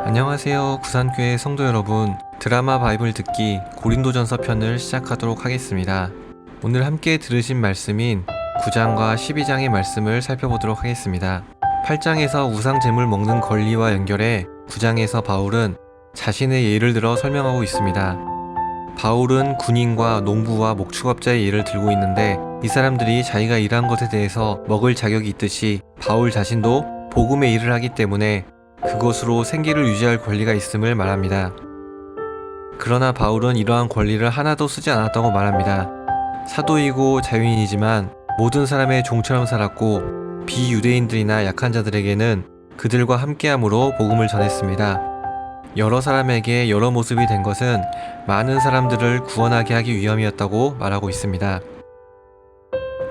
안녕하세요. 구산교회 성도 여러분, 드라마 바이블 듣기 고린도전서 편을 시작하도록 하겠습니다. 오늘 함께 들으신 말씀인 9장과 12장의 말씀을 살펴보도록 하겠습니다. 8장에서 우상 제물 먹는 권리와 연결해 9장에서 바울은 자신의 예를 들어 설명하고 있습니다. 바울은 군인과 농부와 목축업자의 예를 들고 있는데, 이 사람들이 자기가 일한 것에 대해서 먹을 자격이 있듯이 바울 자신도 복음의 일을 하기 때문에 그것으로 생계를 유지할 권리가 있음을 말합니다. 그러나 바울은 이러한 권리를 하나도 쓰지 않았다고 말합니다. 사도이고 자유인이지만 모든 사람의 종처럼 살았고, 비유대인들이나 약한 자들에게는 그들과 함께함으로 복음을 전했습니다. 여러 사람에게 여러 모습이 된 것은 많은 사람들을 구원하게 하기 위함이었다고 말하고 있습니다.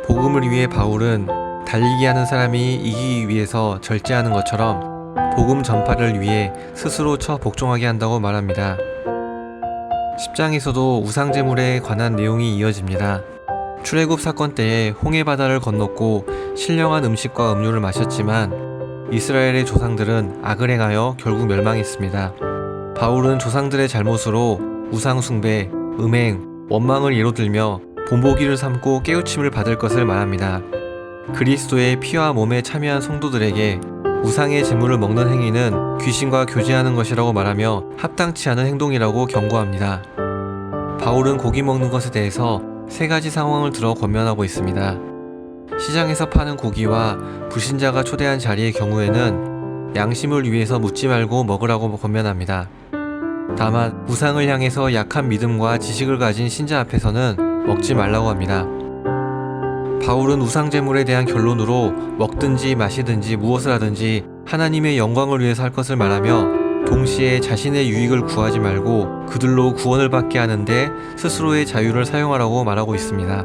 복음을 위해 바울은 달리기 하는 사람이 이기기 위해서 절제하는 것처럼 복음 전파를 위해 스스로 복종하게 한다고 말합니다. 10장에서도 우상제물에 관한 내용이 이어집니다. 출애굽 사건 때에 홍해바다를 건넜고 신령한 음식과 음료를 마셨지만 이스라엘의 조상들은 악을 행하여 결국 멸망했습니다. 바울은 조상들의 잘못으로 우상숭배, 음행, 원망을 예로 들며 본보기를 삼고 깨우침을 받을 것을 말합니다. 그리스도의 피와 몸에 참여한 성도들에게 우상의 제물을 먹는 행위는 귀신과 교제하는 것이라고 말하며 합당치 않은 행동이라고 경고합니다. 바울은 고기 먹는 것에 대해서 세 가지 상황을 들어 권면하고 있습니다. 시장에서 파는 고기와 불신자가 초대한 자리의 경우에는 양심을 위해서 묻지 말고 먹으라고 권면합니다. 다만 우상을 향해서 약한 믿음과 지식을 가진 신자 앞에서는 먹지 말라고 합니다. 바울은 우상제물에 대한 결론으로 먹든지 마시든지 무엇을 하든지 하나님의 영광을 위해서 할 것을 말하며, 동시에 자신의 유익을 구하지 말고 그들로 구원을 받게 하는데 스스로의 자유를 사용하라고 말하고 있습니다.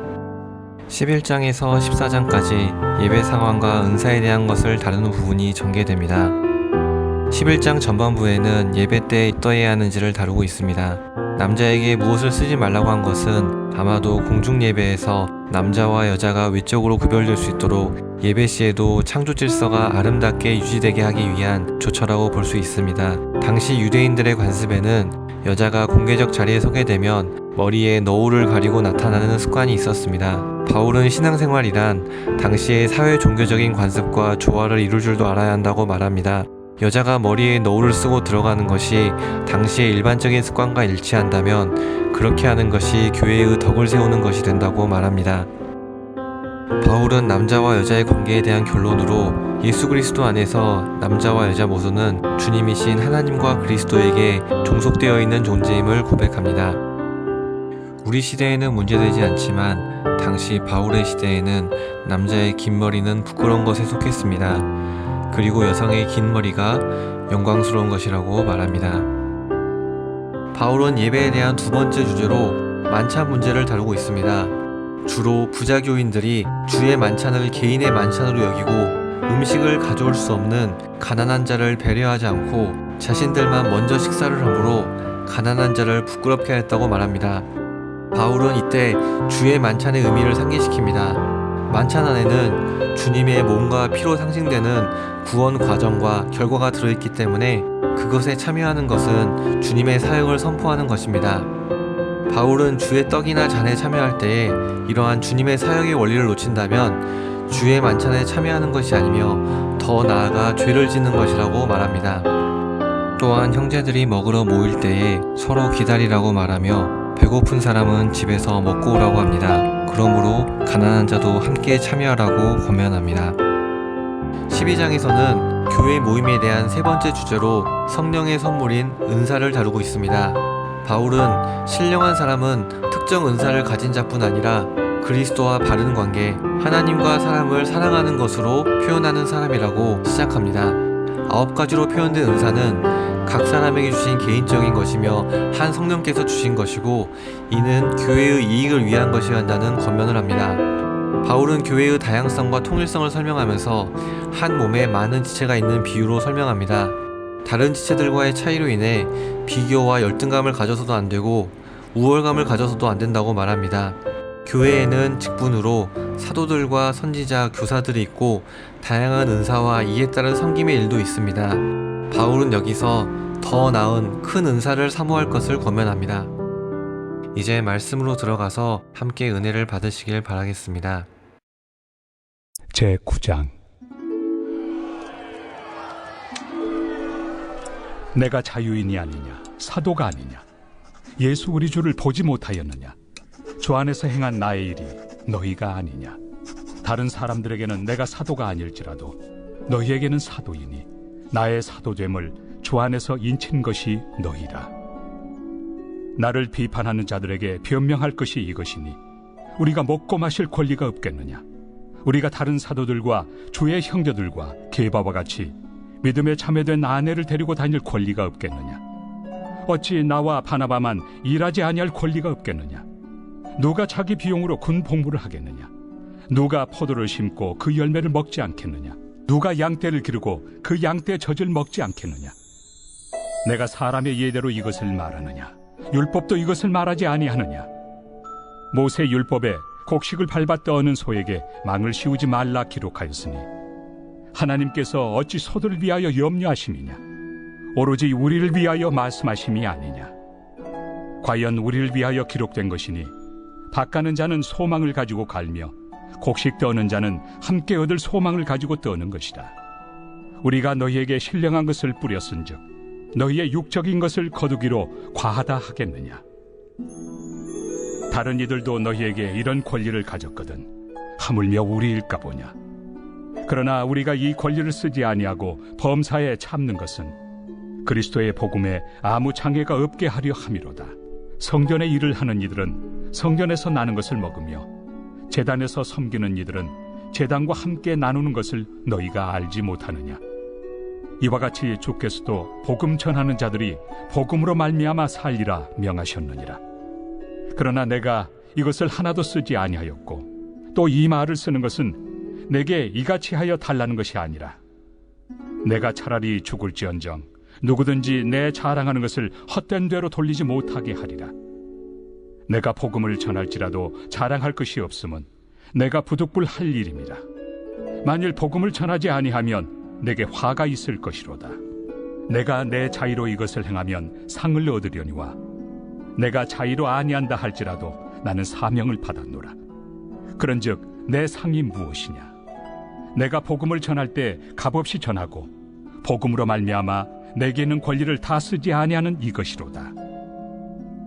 11장에서 14장까지 예배 상황과 은사에 대한 것을 다루는 부분이 전개됩니다. 11장 전반부에는 예배 때 어떠해야 하는지를 다루고 있습니다. 남자에게 무엇을 쓰지 말라고 한 것은 아마도 공중예배에서 남자와 여자가 외적으로 구별될 수 있도록 예배 시에도 창조 질서가 아름답게 유지되게 하기 위한 조처라고 볼 수 있습니다. 당시 유대인들의 관습에는 여자가 공개적 자리에 서게 되면 머리에 너울을 가리고 나타나는 습관이 있었습니다. 바울은 신앙생활이란 당시의 사회 종교적인 관습과 조화를 이룰 줄도 알아야 한다고 말합니다. 여자가 머리에 너울을 쓰고 들어가는 것이 당시의 일반적인 습관과 일치한다면 그렇게 하는 것이 교회의 덕을 세우는 것이 된다고 말합니다. 바울은 남자와 여자의 관계에 대한 결론으로 예수 그리스도 안에서 남자와 여자 모두는 주님이신 하나님과 그리스도에게 종속되어 있는 존재임을 고백합니다. 우리 시대에는 문제되지 않지만 당시 바울의 시대에는 남자의 긴 머리는 부끄러운 것에 속했습니다. 그리고 여성의 긴 머리가 영광스러운 것이라고 말합니다. 바울은 예배에 대한 두 번째 주제로 만찬 문제를 다루고 있습니다. 주로 부자교인들이 주의 만찬을 개인의 만찬으로 여기고 음식을 가져올 수 없는 가난한 자를 배려하지 않고 자신들만 먼저 식사를 하므로 가난한 자를 부끄럽게 했다고 말합니다. 바울은 이때 주의 만찬의 의미를 상기시킵니다. 만찬 안에는 주님의 몸과 피로 상징되는 구원 과정과 결과가 들어있기 때문에 그것에 참여하는 것은 주님의 사역을 선포하는 것입니다. 바울은 주의 떡이나 잔에 참여할 때에 이러한 주님의 사역의 원리를 놓친다면 주의 만찬에 참여하는 것이 아니며 더 나아가 죄를 짓는 것이라고 말합니다. 또한 형제들이 먹으러 모일 때에 서로 기다리라고 말하며 배고픈 사람은 집에서 먹고 오라고 합니다. 그러므로 가난한 자도 함께 참여하라고 권면합니다. 12장에서는 교회 모임에 대한 세 번째 주제로 성령의 선물인 은사를 다루고 있습니다. 바울은 신령한 사람은 특정 은사를 가진 자뿐 아니라 그리스도와 바른 관계, 하나님과 사람을 사랑하는 것으로 표현하는 사람이라고 시작합니다. 9가지로 표현된 은사는 각 사람에게 주신 개인적인 것이며 한 성령께서 주신 것이고, 이는 교회의 이익을 위한 것이어야 한다는 권면을 합니다. 바울은 교회의 다양성과 통일성을 설명하면서 한 몸에 많은 지체가 있는 비유로 설명합니다. 다른 지체들과의 차이로 인해 비교와 열등감을 가져서도 안 되고 우월감을 가져서도 안 된다고 말합니다. 교회에는 직분으로 사도들과 선지자, 교사들이 있고 다양한 은사와 이에 따른 섬김의 일도 있습니다. 바울은 여기서 더 나은 큰 은사를 사모할 것을 권면합니다. 이제 말씀으로 들어가서 함께 은혜를 받으시길 바라겠습니다. 제9장. 내가 자유인이 아니냐, 사도가 아니냐, 예수 우리 주를 보지 못하였느냐, 주 안에서 행한 나의 일이 너희가 아니냐. 다른 사람들에게는 내가 사도가 아닐지라도 너희에게는 사도이니 나의 사도됨을 주 안에서 인친 것이 너희라. 나를 비판하는 자들에게 변명할 것이 이것이니 우리가 먹고 마실 권리가 없겠느냐. 우리가 다른 사도들과 주의 형제들과 게바와 같이 믿음에 참여된 아내를 데리고 다닐 권리가 없겠느냐. 어찌 나와 바나바만 일하지 아니할 권리가 없겠느냐. 누가 자기 비용으로 군 복무를 하겠느냐. 누가 포도를 심고 그 열매를 먹지 않겠느냐. 누가 양떼를 기르고 그 양떼 젖을 먹지 않겠느냐. 내가 사람의 예대로 이것을 말하느냐. 율법도 이것을 말하지 아니하느냐. 모세 율법에 곡식을 밟아 떠는 소에게 망을 씌우지 말라 기록하였으니 하나님께서 어찌 소들을 위하여 염려하심이냐. 오로지 우리를 위하여 말씀하심이 아니냐. 과연 우리를 위하여 기록된 것이니 밭 가는 자는 소망을 가지고 갈며 곡식 떠는 자는 함께 얻을 소망을 가지고 떠는 것이다. 우리가 너희에게 신령한 것을 뿌렸은즉 너희의 육적인 것을 거두기로 과하다 하겠느냐. 다른 이들도 너희에게 이런 권리를 가졌거든 하물며 우리일까 보냐. 그러나 우리가 이 권리를 쓰지 아니하고 범사에 참는 것은 그리스도의 복음에 아무 장애가 없게 하려 함이로다. 성전의 일을 하는 이들은 성전에서 나는 것을 먹으며 제단에서 섬기는 이들은 제단과 함께 나누는 것을 너희가 알지 못하느냐. 이와 같이 주께서도 복음 전하는 자들이 복음으로 말미암아 살리라 명하셨느니라. 그러나 내가 이것을 하나도 쓰지 아니하였고 또 이 말을 쓰는 것은 내게 이같이 하여 달라는 것이 아니라 내가 차라리 죽을지언정 누구든지 내 자랑하는 것을 헛된 대로 돌리지 못하게 하리라. 내가 복음을 전할지라도 자랑할 것이 없으면 내가 부득불할 일임이라. 만일 복음을 전하지 아니하면 내게 화가 있을 것이로다. 내가 내 자의로 이것을 행하면 상을 얻으려니와 내가 자의로 아니한다 할지라도 나는 사명을 받았노라. 그런즉 내 상이 무엇이냐. 내가 복음을 전할 때 값없이 전하고 복음으로 말미암아 내게 있는 권리를 다 쓰지 아니하는 이것이로다.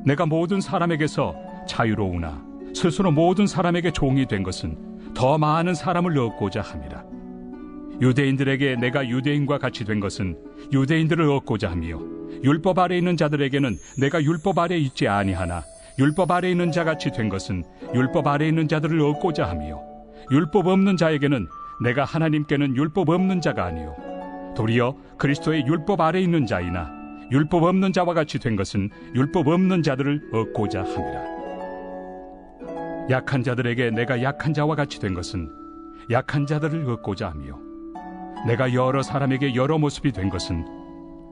내가 모든 사람에게서 자유로우나 스스로 모든 사람에게 종이 된 것은 더 많은 사람을 얻고자 함이라. 유대인들에게 내가 유대인과 같이 된 것은 유대인들을 얻고자 하며 율법 아래 있는 자들에게는 내가 율법 아래 있지 아니하나 율법 아래 있는 자같이 된 것은 율법 아래 있는 자들을 얻고자 하며 율법 없는 자에게는 내가 하나님께는 율법 없는 자가 아니요 도리어 그리스도의 율법 아래 있는 자이나 율법 없는 자와 같이 된 것은 율법 없는 자들을 얻고자 함이라. 약한 자들에게 내가 약한 자와 같이 된 것은 약한 자들을 얻고자 하며 내가 여러 사람에게 여러 모습이 된 것은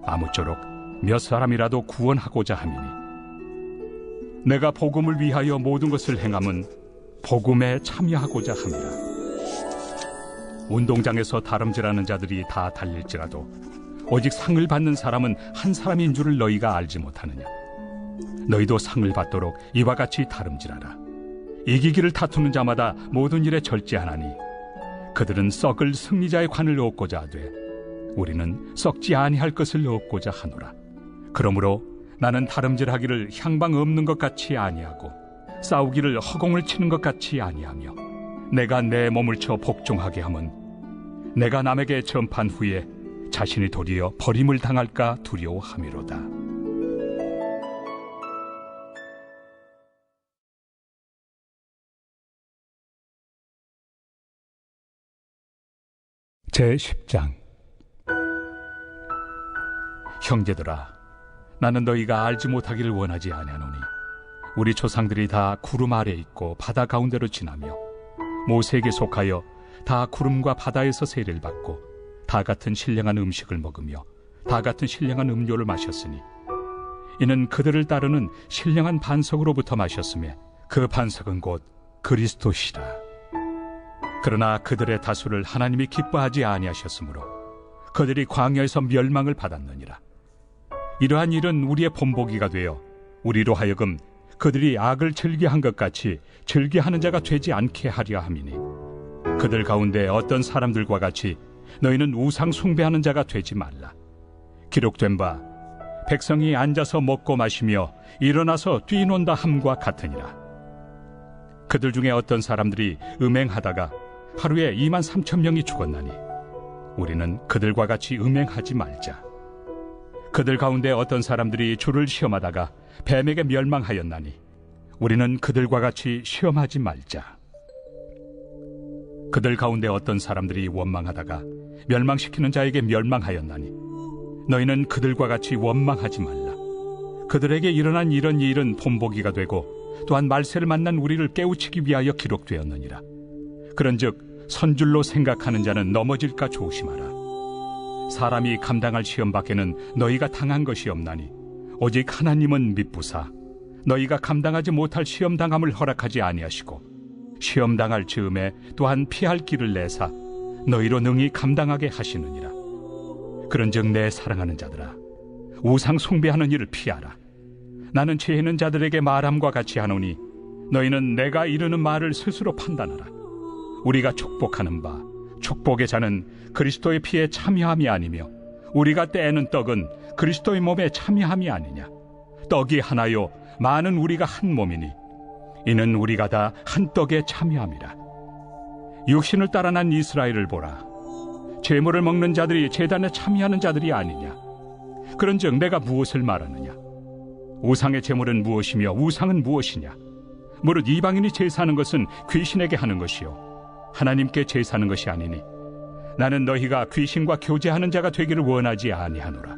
아무쪼록 몇 사람이라도 구원하고자 함이니 내가 복음을 위하여 모든 것을 행함은 복음에 참여하고자 함이라. 운동장에서 다름질하는 자들이 다 달릴지라도 오직 상을 받는 사람은 한 사람인 줄을 너희가 알지 못하느냐. 너희도 상을 받도록 이와 같이 다름질하라. 이기기를 다투는 자마다 모든 일에 절제하나니 그들은 썩을 승리자의 관을 얻고자 하되 우리는 썩지 아니할 것을 얻고자 하노라. 그러므로 나는 다름질하기를 향방 없는 것 같이 아니하고 싸우기를 허공을 치는 것 같이 아니하며 내가 내 몸을 쳐 복종하게 함은 내가 남에게 전판 후에 자신이 도리어 버림을 당할까 두려워함이로다. 제10장. 형제들아, 나는 너희가 알지 못하기를 원하지 아니하노니 우리 조상들이 다 구름 아래 있고 바다 가운데로 지나며 모세에게 속하여 다 구름과 바다에서 세례를 받고 다 같은 신령한 음식을 먹으며 다 같은 신령한 음료를 마셨으니 이는 그들을 따르는 신령한 반석으로부터 마셨으며 그 반석은 곧 그리스도시라. 그러나 그들의 다수를 하나님이 기뻐하지 아니하셨으므로 그들이 광야에서 멸망을 받았느니라. 이러한 일은 우리의 본보기가 되어 우리로 하여금 그들이 악을 즐겨한 것 같이 즐겨하는 자가 되지 않게 하려 함이니, 그들 가운데 어떤 사람들과 같이 너희는 우상 숭배하는 자가 되지 말라. 기록된 바 백성이 앉아서 먹고 마시며 일어나서 뛰논다 함과 같으니라. 그들 중에 어떤 사람들이 음행하다가 하루에 23,000명이 죽었나니 우리는 그들과 같이 음행하지 말자. 그들 가운데 어떤 사람들이 주를 시험하다가 뱀에게 멸망하였나니 우리는 그들과 같이 시험하지 말자. 그들 가운데 어떤 사람들이 원망하다가 멸망시키는 자에게 멸망하였나니 너희는 그들과 같이 원망하지 말라. 그들에게 일어난 이런 일은 본보기가 되고 또한 말세를 만난 우리를 깨우치기 위하여 기록되었느니라. 그런즉 선줄로 생각하는 자는 넘어질까 조심하라. 사람이 감당할 시험 밖에는 너희가 당한 것이 없나니 오직 하나님은 미쁘사 너희가 감당하지 못할 시험 당함을 허락하지 아니하시고 시험 당할 즈음에 또한 피할 길을 내사 너희로 능히 감당하게 하시느니라. 그런즉 내 사랑하는 자들아, 우상 숭배하는 일을 피하라. 나는 지혜 있는 자들에게 말함과 같이 하노니 너희는 내가 이르는 말을 스스로 판단하라. 우리가 축복하는 바 축복의 자는 그리스도의 피에 참여함이 아니며 우리가 떼는 떡은 그리스도의 몸에 참여함이 아니냐. 떡이 하나요 많은 우리가 한 몸이니 이는 우리가 다 한 떡에 참여함이라. 육신을 따라 난 이스라엘을 보라. 제물을 먹는 자들이 제단에 참여하는 자들이 아니냐. 그런즉 내가 무엇을 말하느냐. 우상의 제물은 무엇이며 우상은 무엇이냐. 무릇 이방인이 제사하는 것은 귀신에게 하는 것이요 하나님께 제사하는 것이 아니니 나는 너희가 귀신과 교제하는 자가 되기를 원하지 아니하노라.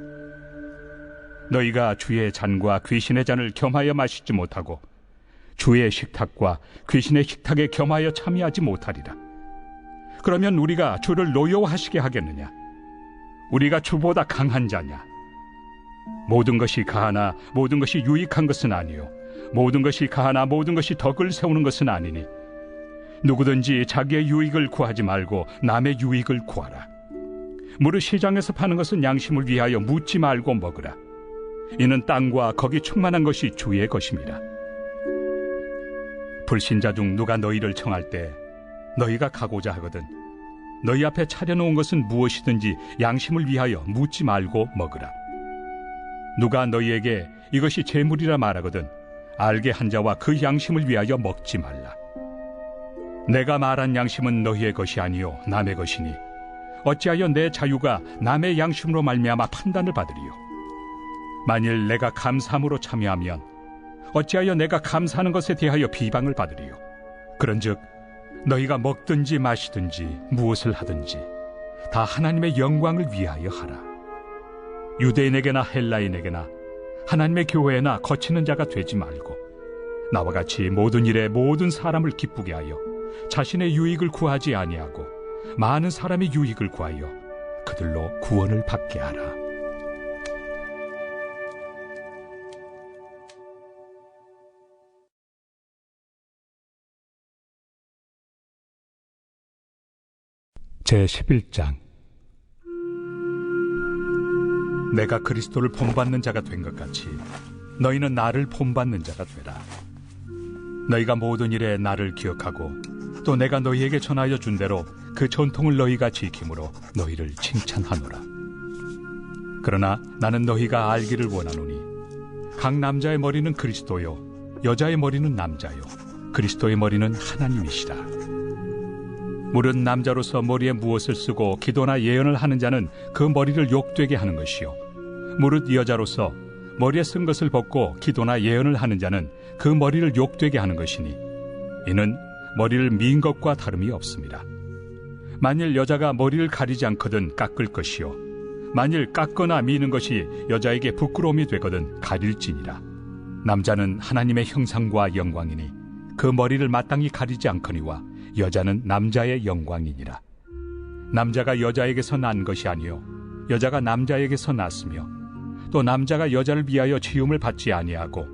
너희가 주의 잔과 귀신의 잔을 겸하여 마시지 못하고 주의 식탁과 귀신의 식탁에 겸하여 참여하지 못하리라. 그러면 우리가 주를 노여워하시게 하겠느냐. 우리가 주보다 강한 자냐. 모든 것이 가하나 모든 것이 유익한 것은 아니요 모든 것이 가하나 모든 것이 덕을 세우는 것은 아니니 누구든지 자기의 유익을 구하지 말고 남의 유익을 구하라. 무릇 시장에서 파는 것은 양심을 위하여 묻지 말고 먹으라. 이는 땅과 거기 충만한 것이 주의 것입니다. 불신자 중 누가 너희를 청할 때 너희가 가고자 하거든 너희 앞에 차려놓은 것은 무엇이든지 양심을 위하여 묻지 말고 먹으라. 누가 너희에게 이것이 제물이라 말하거든 알게 한 자와 그 양심을 위하여 먹지 말라. 내가 말한 양심은 너희의 것이 아니요 남의 것이니 어찌하여 내 자유가 남의 양심으로 말미암아 판단을 받으리요. 만일 내가 감사함으로 참여하면 어찌하여 내가 감사하는 것에 대하여 비방을 받으리요. 그런즉 너희가 먹든지 마시든지 무엇을 하든지 다 하나님의 영광을 위하여 하라. 유대인에게나 헬라인에게나 하나님의 교회에나 거치는 자가 되지 말고 나와 같이 모든 일에 모든 사람을 기쁘게 하여 자신의 유익을 구하지 아니하고 많은 사람의 유익을 구하여 그들로 구원을 받게 하라. 제11장. 내가 그리스도를 본받는 자가 된 것 같이 너희는 나를 본받는 자가 되라. 너희가 모든 일에 나를 기억하고 또 내가 너희에게 전하여 준 대로 그 전통을 너희가 지킴으로 너희를 칭찬하노라. 그러나 나는 너희가 알기를 원하노니 각 남자의 머리는 그리스도요 여자의 머리는 남자요 그리스도의 머리는 하나님이시라. 무릇 남자로서 머리에 무엇을 쓰고 기도나 예언을 하는 자는 그 머리를 욕되게 하는 것이요 무릇 여자로서 머리에 쓴 것을 벗고 기도나 예언을 하는 자는 그 머리를 욕되게 하는 것이니 이는 머리를 민 것과 다름이 없습니다. 만일 여자가 머리를 가리지 않거든 깎을 것이요 만일 깎거나 미는 것이 여자에게 부끄러움이 되거든 가릴지니라. 남자는 하나님의 형상과 영광이니 그 머리를 마땅히 가리지 않거니와 여자는 남자의 영광이니라. 남자가 여자에게서 난 것이 아니요 여자가 남자에게서 났으며 또 남자가 여자를 위하여 지음을 받지 아니하고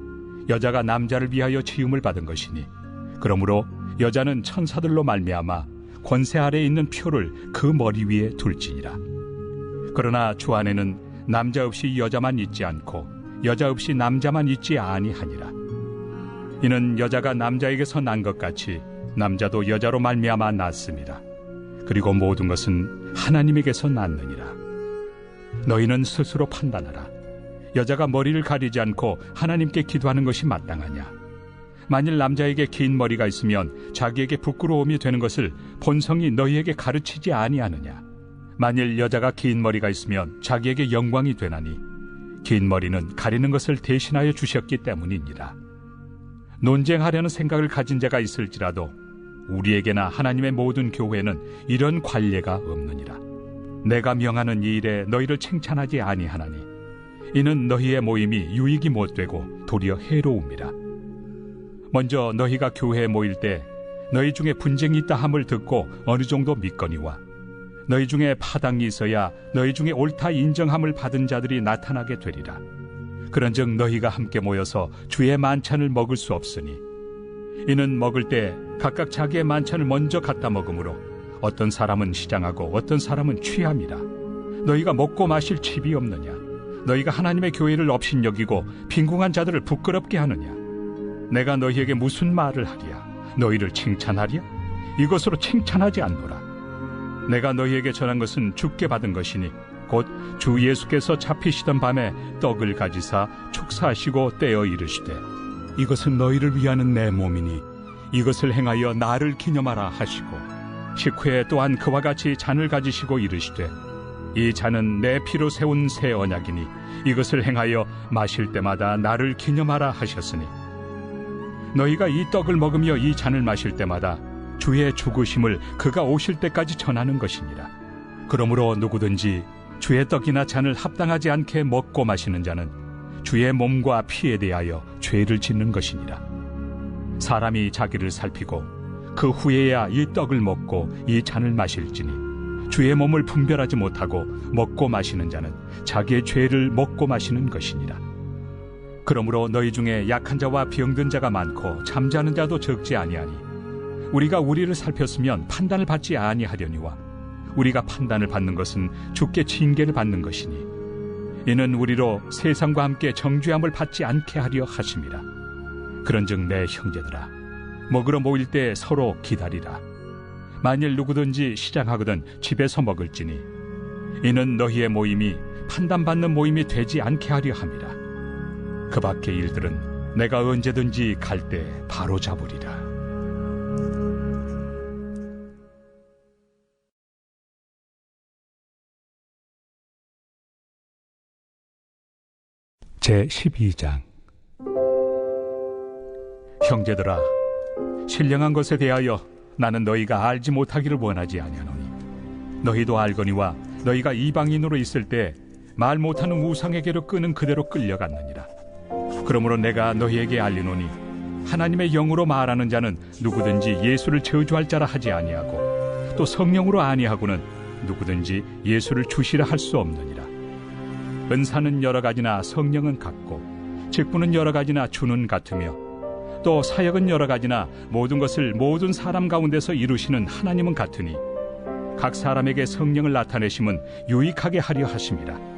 여자가 남자를 위하여 지음을 받은 것이니 그러므로 여자는 천사들로 말미암아 권세 아래에 있는 표를 그 머리 위에 둘지니라. 그러나 주 안에는 남자 없이 여자만 있지 않고 여자 없이 남자만 있지 아니하니라. 이는 여자가 남자에게서 난 것 같이 남자도 여자로 말미암아 났습니다. 그리고 모든 것은 하나님에게서 났느니라. 너희는 스스로 판단하라. 여자가 머리를 가리지 않고 하나님께 기도하는 것이 마땅하냐? 만일 남자에게 긴 머리가 있으면 자기에게 부끄러움이 되는 것을 본성이 너희에게 가르치지 아니하느냐? 만일 여자가 긴 머리가 있으면 자기에게 영광이 되나니 긴 머리는 가리는 것을 대신하여 주셨기 때문이니라. 논쟁하려는 생각을 가진 자가 있을지라도 우리에게나 하나님의 모든 교회는 이런 관례가 없느니라. 내가 명하는 이 일에 너희를 칭찬하지 아니하나니 이는 너희의 모임이 유익이 못되고 도리어 해로움이라. 먼저 너희가 교회에 모일 때 너희 중에 분쟁이 있다 함을 듣고 어느 정도 믿거니와 너희 중에 파당이 있어야 너희 중에 옳다 인정함을 받은 자들이 나타나게 되리라. 그런즉 너희가 함께 모여서 주의 만찬을 먹을 수 없으니 이는 먹을 때 각각 자기의 만찬을 먼저 갖다 먹으므로 어떤 사람은 시장하고 어떤 사람은 취함이라. 너희가 먹고 마실 칩이 없느냐? 너희가 하나님의 교회를 업신여기고 빈궁한 자들을 부끄럽게 하느냐? 내가 너희에게 무슨 말을 하랴? 너희를 칭찬하랴? 이것으로 칭찬하지 않노라. 내가 너희에게 전한 것은 주께 받은 것이니 곧 주 예수께서 잡히시던 밤에 떡을 가지사 축사하시고 떼어 이르시되 이것은 너희를 위하는 내 몸이니 이것을 행하여 나를 기념하라 하시고 식후에 또한 그와 같이 잔을 가지시고 이르시되 이 잔은 내 피로 세운 새 언약이니 이것을 행하여 마실 때마다 나를 기념하라 하셨으니 너희가 이 떡을 먹으며 이 잔을 마실 때마다 주의 죽으심을 그가 오실 때까지 전하는 것이니라. 그러므로 누구든지 주의 떡이나 잔을 합당하지 않게 먹고 마시는 자는 주의 몸과 피에 대하여 죄를 짓는 것이니라. 사람이 자기를 살피고 그 후에야 이 떡을 먹고 이 잔을 마실지니 주의 몸을 분별하지 못하고 먹고 마시는 자는 자기의 죄를 먹고 마시는 것이니라. 그러므로 너희 중에 약한 자와 병든 자가 많고 잠자는 자도 적지 아니하니 우리가 우리를 살폈으면 판단을 받지 아니하려니와 우리가 판단을 받는 것은 주께 징계를 받는 것이니 이는 우리로 세상과 함께 정죄함을 받지 않게 하려 하심이라. 그런즉 내 형제들아 먹으러 모일 때 서로 기다리라. 만일 누구든지 시장하거든 집에서 먹을지니 이는 너희의 모임이 판단받는 모임이 되지 않게 하려 함이라. 그 밖의 일들은 내가 언제든지 갈 때 바로 잡으리라. 제12장. 형제들아, 신령한 것에 대하여 나는 너희가 알지 못하기를 원하지 아니하노니 너희도 알거니와 너희가 이방인으로 있을 때 말 못하는 우상에게로 끄는 그대로 끌려갔느니라. 그러므로 내가 너희에게 알리노니 하나님의 영으로 말하는 자는 누구든지 예수를 저주할 자라 하지 아니하고 또 성령으로 아니하고는 누구든지 예수를 주시라 할 수 없느니라. 은사는 여러 가지나 성령은 같고 직분은 여러 가지나 주는 같으며 또 사역은 여러 가지나 모든 것을 모든 사람 가운데서 이루시는 하나님은 같으니 각 사람에게 성령을 나타내심은 유익하게 하려 하심이라.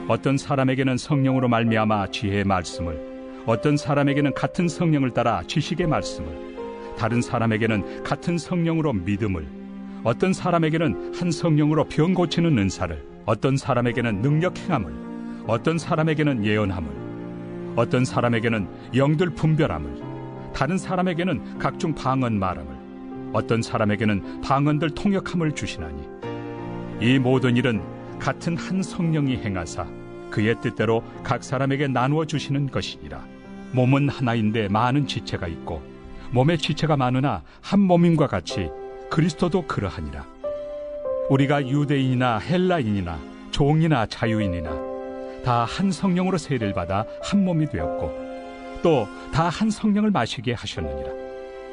어떤 사람에게는 성령으로 말미암아 지혜의 말씀을, 어떤 사람에게는 같은 성령을 따라 지식의 말씀을, 다른 사람에게는 같은 성령으로 믿음을, 어떤 사람에게는 한 성령으로 병 고치는 은사를, 어떤 사람에게는 능력 행함을, 어떤 사람에게는 예언함을, 어떤 사람에게는 영들 분별함을, 다른 사람에게는 각종 방언 말함을, 어떤 사람에게는 방언들 통역함을 주시나니 이 모든 일은 같은 한 성령이 행하사 그의 뜻대로 각 사람에게 나누어 주시는 것이니라. 몸은 하나인데 많은 지체가 있고 몸의 지체가 많으나 한 몸임과 같이 그리스도도 그러하니라. 우리가 유대인이나 헬라인이나 종이나 자유인이나 다 한 성령으로 세례를 받아 한 몸이 되었고 또 다 한 성령을 마시게 하셨느니라.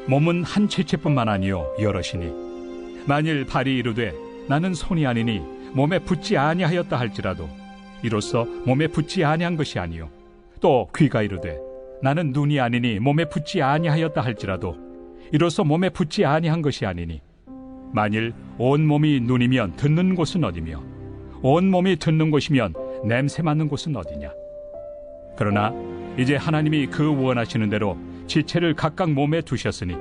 몸은 한 지체뿐만 아니요 여럿이니 만일 발이 이르되 나는 손이 아니니 몸에 붙지 아니하였다 할지라도 이로써 몸에 붙지 아니한 것이 아니요 또 귀가 이르되 나는 눈이 아니니 몸에 붙지 아니하였다 할지라도 이로써 몸에 붙지 아니한 것이 아니니 만일 온 몸이 눈이면 듣는 곳은 어디며 온 몸이 듣는 곳이면 냄새 맡는 곳은 어디냐? 그러나 이제 하나님이 그 원하시는 대로 지체를 각각 몸에 두셨으니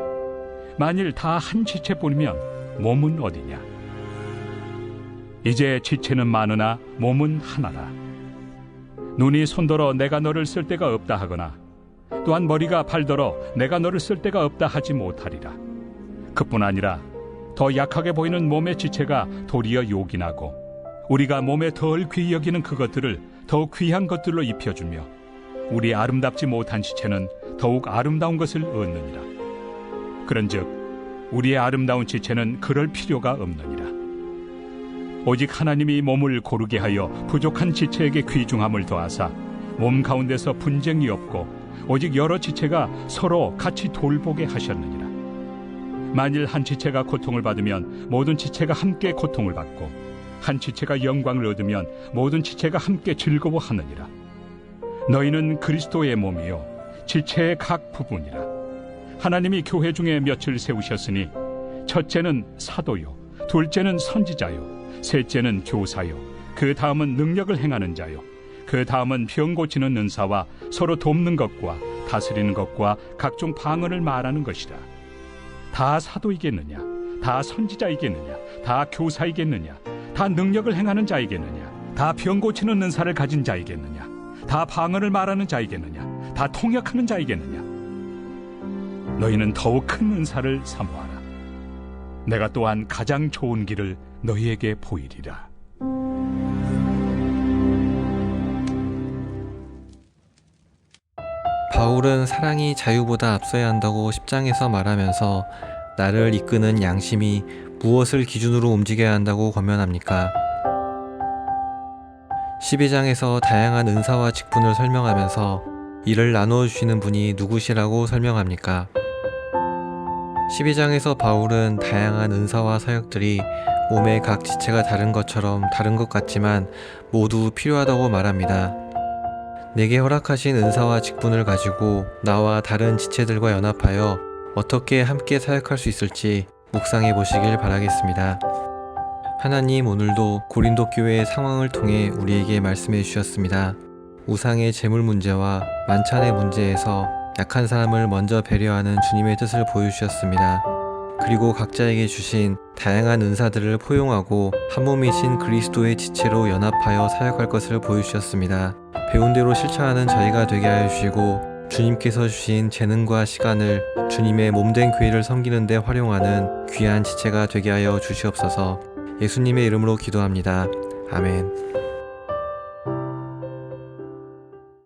만일 다 한 지체뿐이면 몸은 어디냐? 이제 지체는 많으나 몸은 하나라. 눈이 손더러 내가 너를 쓸 데가 없다 하거나 또한 머리가 발더러 내가 너를 쓸 데가 없다 하지 못하리라. 그뿐 아니라 더 약하게 보이는 몸의 지체가 도리어 요긴하고 우리가 몸에 덜 귀히 여기는 그것들을 더욱 귀한 것들로 입혀주며 우리 아름답지 못한 지체는 더욱 아름다운 것을 얻느니라. 그런즉 우리의 아름다운 지체는 그럴 필요가 없느니라. 오직 하나님이 몸을 고르게 하여 부족한 지체에게 귀중함을 더하사 몸 가운데서 분쟁이 없고 오직 여러 지체가 서로 같이 돌보게 하셨느니라. 만일 한 지체가 고통을 받으면 모든 지체가 함께 고통을 받고 한 지체가 영광을 얻으면 모든 지체가 함께 즐거워하느니라. 너희는 그리스도의 몸이요 지체의 각 부분이라. 하나님이 교회 중에 몇을 세우셨으니 첫째는 사도요, 둘째는 선지자요, 셋째는 교사요, 그 다음은 능력을 행하는 자요, 그 다음은 병 고치는 은사와 서로 돕는 것과 다스리는 것과 각종 방언을 말하는 것이라. 다 사도이겠느냐? 다 선지자이겠느냐? 다 교사이겠느냐? 다 능력을 행하는 자이겠느냐? 다 병 고치는 은사를 가진 자이겠느냐? 다 방언을 말하는 자이겠느냐? 다 통역하는 자이겠느냐? 너희는 더욱 큰 은사를 사모하라. 내가 또한 가장 좋은 길을 너희에게 보이리라. 바울은 사랑이 자유보다 앞서야 한다고 10장에서 말하면서 나를 이끄는 양심이 무엇을 기준으로 움직여야 한다고 권면합니까? 12장에서 다양한 은사와 직분을 설명하면서 이를 나누어 주시는 분이 누구시라고 설명합니까? 12장에서 바울은 다양한 은사와 사역들이 몸의 각 지체가 다른 것처럼 다른 것 같지만 모두 필요하다고 말합니다. 내게 허락하신 은사와 직분을 가지고 나와 다른 지체들과 연합하여 어떻게 함께 사역할 수 있을지 묵상해 보시길 바라겠습니다. 하나님 오늘도 고린도 교회의 상황을 통해 우리에게 말씀해 주셨습니다. 우상의 재물 문제와 만찬의 문제에서 약한 사람을 먼저 배려하는 주님의 뜻을 보여주셨습니다. 그리고 각자에게 주신 다양한 은사들을 포용하고 한 몸이신 그리스도의 지체로 연합하여 사역할 것을 보여주셨습니다. 배운 대로 실천하는 저희가 되게 하여 주시고 주님께서 주신 재능과 시간을 주님의 몸된 교회를 섬기는 데 활용하는 귀한 지체가 되게 하여 주시옵소서. 예수님의 이름으로 기도합니다. 아멘.